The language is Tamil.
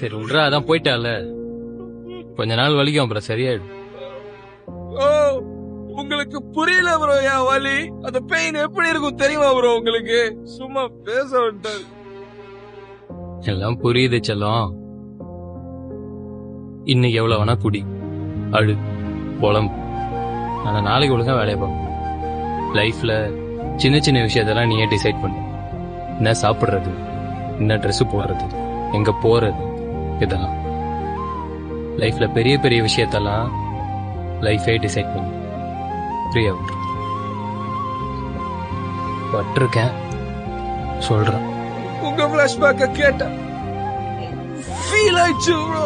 சரி விட்றா, அதான் போயிட்டால. கொஞ்ச நாள் வலிக்கும், அப்புறம் சரியாயிடும். ஓ உங்களுக்கு புரியல ப்ரோ என் வலி. அந்த பெயின் எப்படி இருக்கும் தெரியுமா ப்ரோ உங்களுக்கு? சும்மா பேச விட்டாரு. எல்லாம் புரியுது செல்லம். இன்னைக்கு எவ்வளவு வேணா குடி, அழு, புலம்பு. ஆனா நாளைக்கு ஒழுங்கா வேலையை பார்க்கணும். லைஃப்ல சின்ன சின்ன விஷயத்தெல்லாம் நீயே டிசைட் பண்ணு. என்ன சாப்பிடுறது, என்ன ட்ரெஸ் போடுறது, எங்க போறது, இதெல்லாம். லைஃப்ல பெரிய பெரிய விஷயத்தெல்லாம் லைஃபே டிசைட் பண்ணு. ஃப்ரீயா பட்டிருக்கேன், சொல்றேன். உங்க பிளாஷ்பேக்க கேட்ட ஃபீல் ஆயிடுச்சு ப்ரோ.